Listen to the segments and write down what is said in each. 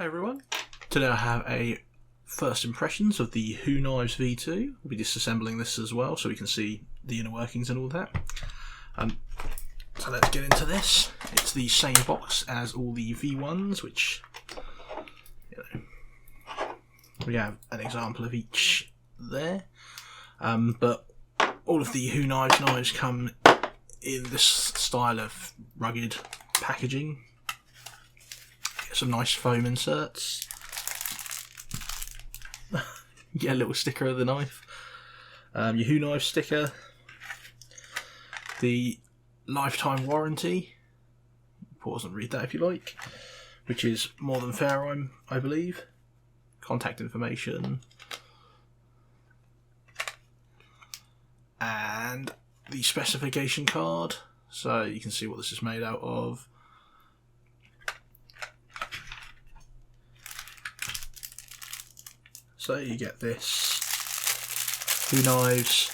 Hey everyone, today I have a first impressions of the Who Knives V2. We'll be disassembling this as well so we can see the inner workings and all that. So let's get into this. It's the same box as all the V1s, which, you know, we have an example of each there. But all of the Who knives come in this style of rugged packaging. Some nice foam inserts. Get a little sticker of the knife. Your Who Knives sticker. The lifetime warranty. Pause and read that if you like. Which is more than fair, I believe. Contact information. And the specification card. So you can see what this is made out of. So you get this Who Knives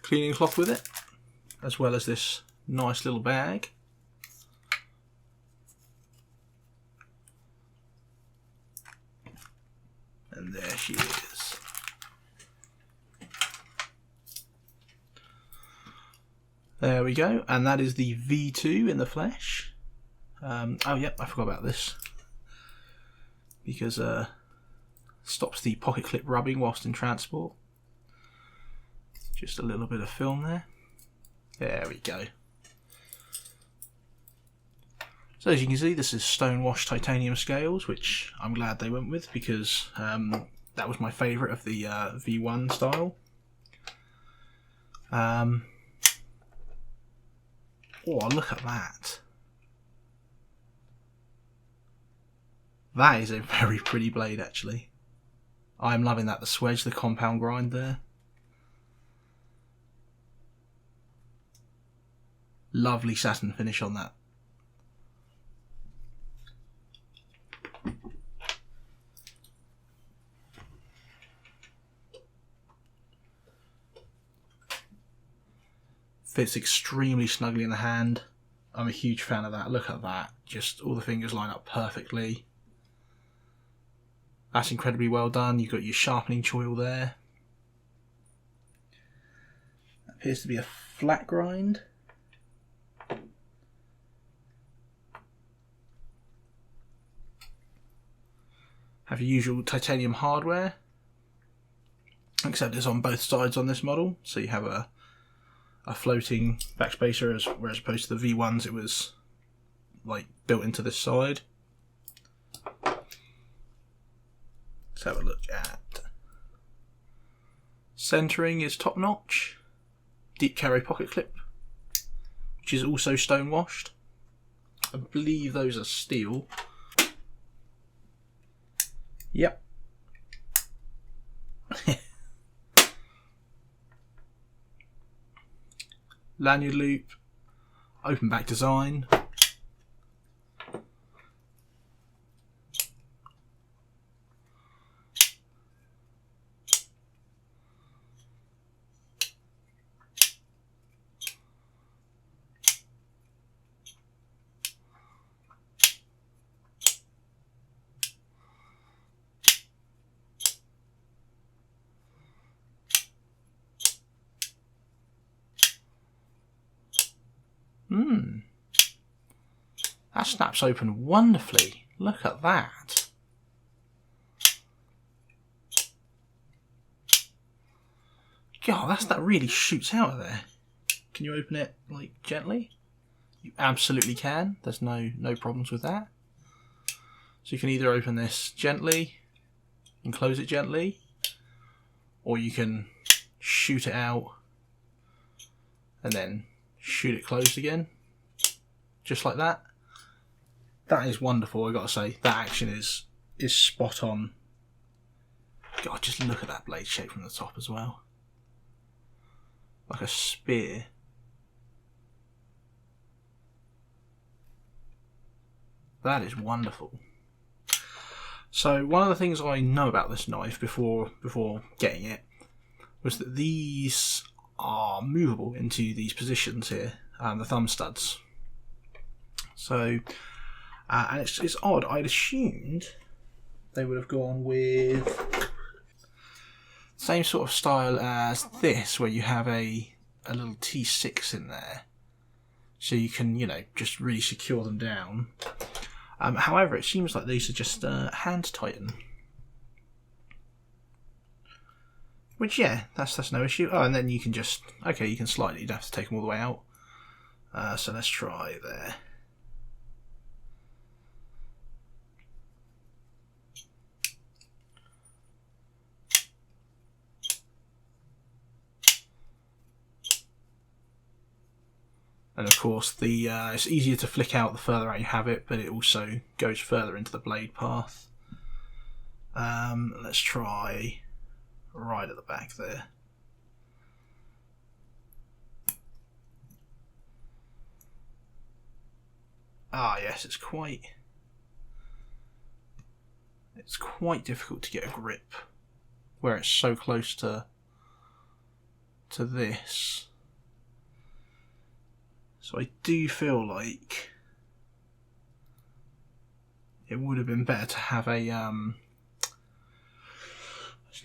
cleaning cloth with it, as well as this nice little bag. And there she is. There we go, and that is the V2 in the flesh. Oh yep, I forgot about this. Because stops the pocket clip rubbing whilst in transport. Just a little bit of film there. There we go. So as you can see, this is stone washed titanium scales, which I'm glad they went with because that was my favourite of the V1 style. Oh, look at that. That is a very pretty blade, actually. I'm loving that, the swedge, the compound grind there. Lovely satin finish on that. Fits extremely snugly in the hand. I'm a huge fan of that. Look at that. Just all the fingers line up perfectly. That's incredibly well done. You've got your sharpening choil there. Appears to be a flat grind. Have your usual titanium hardware, except it's on both sides on this model. So you have a floating backspacer, whereas opposed to the V1s it was like built into this side. Let's have a look at centering is top notch. Deep carry pocket clip, which is also stone washed. I believe those are steel. Yep. Lanyard loop, open back design. That snaps open wonderfully. Look at that. God, that really shoots out of there. Can you open it like gently? You absolutely can. There's no problems with that. So you can either open this gently and close it gently, or you can shoot it out and then shoot it closed again, just like that. That is wonderful, I gotta say. That action is spot on. God, just look at that blade shape from the top as well. Like a spear. That is wonderful. So one of the things I know about this knife before getting it was that these are movable into these positions here, the thumb studs. So And it's odd. I'd assumed they would have gone with same sort of style as this, where you have a little T6 in there, so you can, you know, just really secure them down. However, it seems like these are just hand tighten, which, yeah, that's no issue. Oh, and then you can just, okay, you can slightly, you don't have to take them all the way out. So let's try there. And of course, it's easier to flick out the further out you have it, but it also goes further into the blade path. Let's try right at the back there. Ah, yes, it's quite difficult to get a grip where it's so close to this. So I do feel like it would have been better to have a,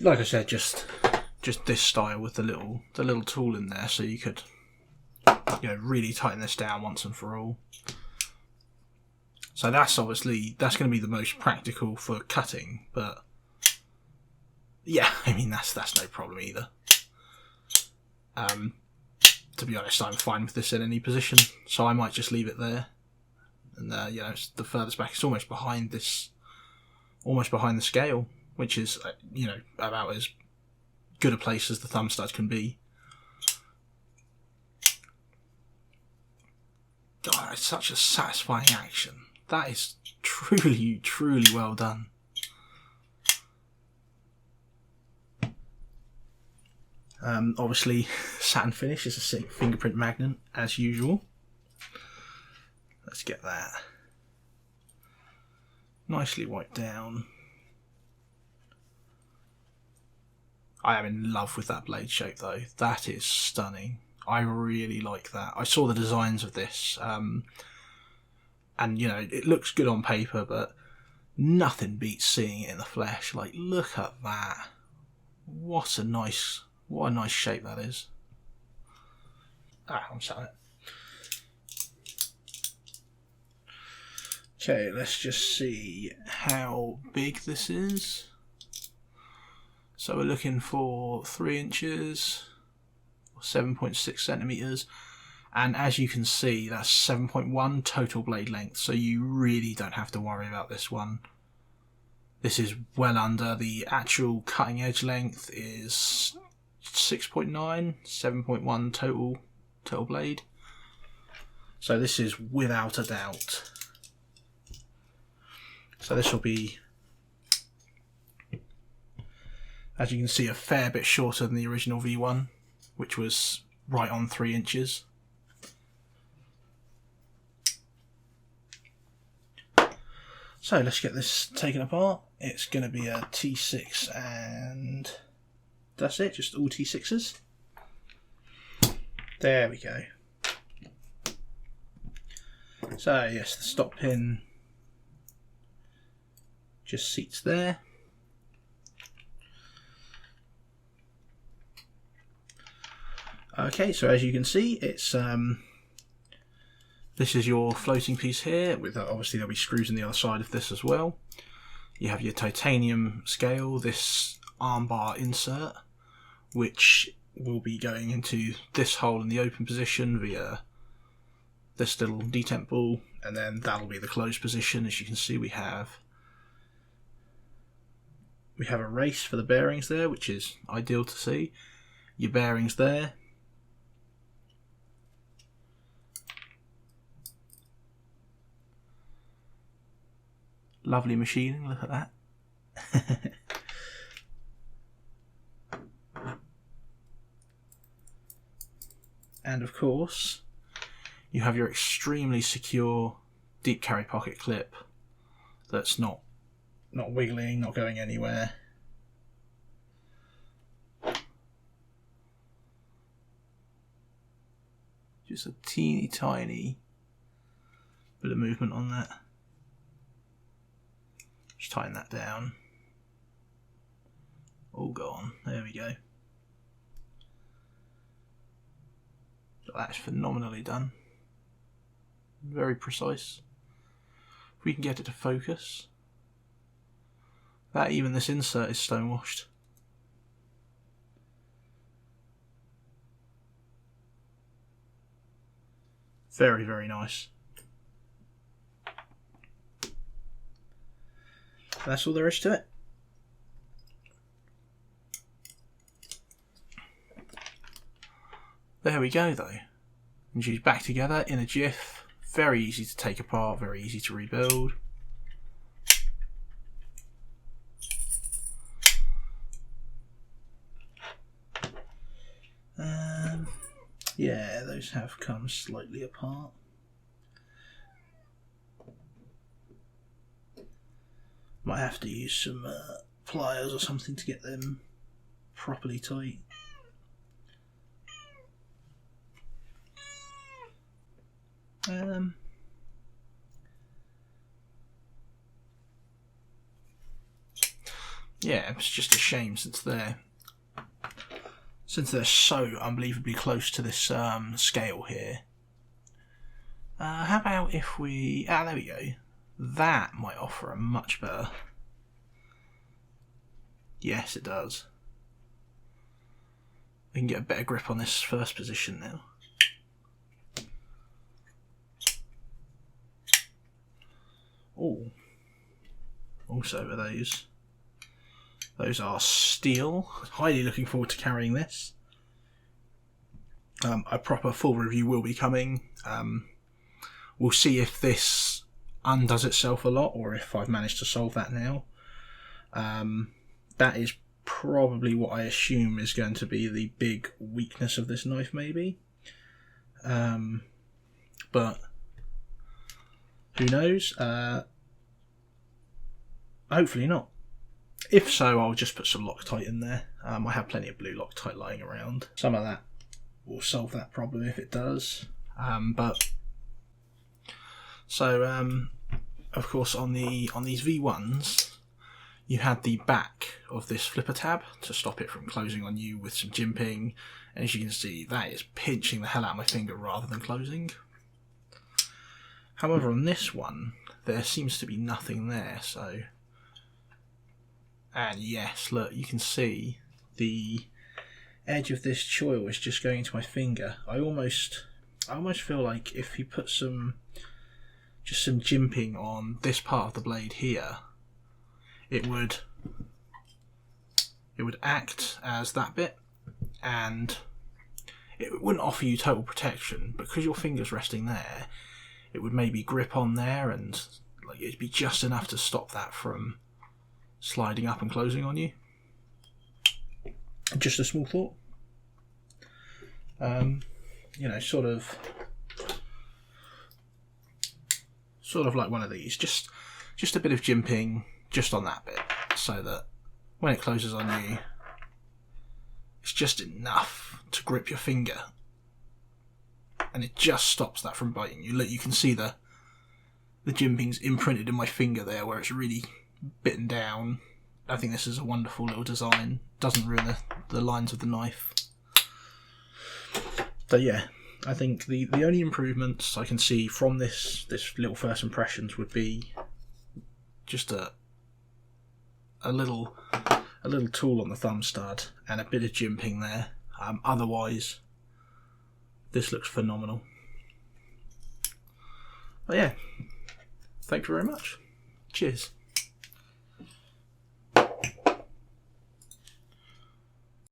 like I said, just this style with the little tool in there, so you could, you know, really tighten this down once and for all. So that's going to be the most practical for cutting, but yeah, I mean that's no problem either. To be honest, I'm fine with this in any position, so I might just leave it there. And you know, it's the furthest back. It's almost behind the scale, which is, you know, about as good a place as the thumb stud can be. God, it's such a satisfying action. That is truly, truly well done. Obviously, satin finish is a fingerprint magnet, as usual. Let's get that nicely wiped down. I am in love with that blade shape, though. That is stunning. I really like that. I saw the designs of this, and, you know, it looks good on paper, but nothing beats seeing it in the flesh. Like, look at that. What a nice shape that is. I'm sorry. Okay, let's just see how big this is. So we're looking for 3 inches, or 7.6 centimeters, and as you can see, that's 7.1 total blade length, so you really don't have to worry about this one. This is well under. The actual cutting edge length is 6.9, 7.1 total blade. So this is without a doubt. So this will be, as you can see, a fair bit shorter than the original V1, which was right on 3 inches. So let's get this taken apart. It's going to be a T6 and that's it, just all T6s. There we go. So yes, the stop pin just seats there. Okay, so as you can see, it's this is your floating piece here, with obviously there'll be screws on the other side of this as well. You have your titanium scale, this armbar insert, which will be going into this hole in the open position via this little detent ball, and then that'll be the closed position. As you can see, we have a race for the bearings there, which is ideal to see. Your bearings there. Lovely machining, look at that. And of course, you have your extremely secure deep carry pocket clip that's not wiggling, not going anywhere. Just a teeny tiny bit of movement on that. Just tighten that down. All gone. There we go. That's phenomenally done. Very precise. If we can get it to focus. That even this insert is stonewashed. Very, very nice. That's all there is to it. There we go though. And she's back together in a jiff. Very easy to take apart, very easy to rebuild. Yeah, those have come slightly apart. Might have to use some pliers or something to get them properly tight. Yeah, it's just a shame since they're so unbelievably close to this scale here. How about if we... there we go. That might offer a much better... Yes, it does. We can get a better grip on this first position now. Oh. Also, are those... Those are steel. Highly looking forward to carrying this. A proper full review will be coming. We'll see if this undoes itself a lot or if I've managed to solve that now. That is probably what I assume is going to be the big weakness of this knife, maybe. But who knows? Hopefully not. If so, I'll just put some Loctite in there. I have plenty of blue Loctite lying around. Some of that will solve that problem if it does. Of course, on these V1s, you had the back of this flipper tab to stop it from closing on you with some jimping. And as you can see, that is pinching the hell out of my finger rather than closing. However, on this one, there seems to be nothing there, so... And yes, look, you can see the edge of this choil is just going into my finger. I almost feel like if you put just some jimping on this part of the blade here, it would act as that bit, and it wouldn't offer you total protection, but because your finger's resting there, it would maybe grip on there, and like it'd be just enough to stop that from sliding up and closing on you. Just a small thought. You know, sort of like one of these. Just a bit of jimping just on that bit, so that when it closes on you, it's just enough to grip your finger, and it just stops that from biting you. Look, you can see the jimping's imprinted in my finger there, where it's really bitten down. I think this is a wonderful little design. Doesn't ruin the lines of the knife. So yeah, I think the only improvements I can see from this little first impressions would be just a little tool on the thumb stud and a bit of jimping there. Otherwise, this looks phenomenal. But yeah, thank you very much. Cheers.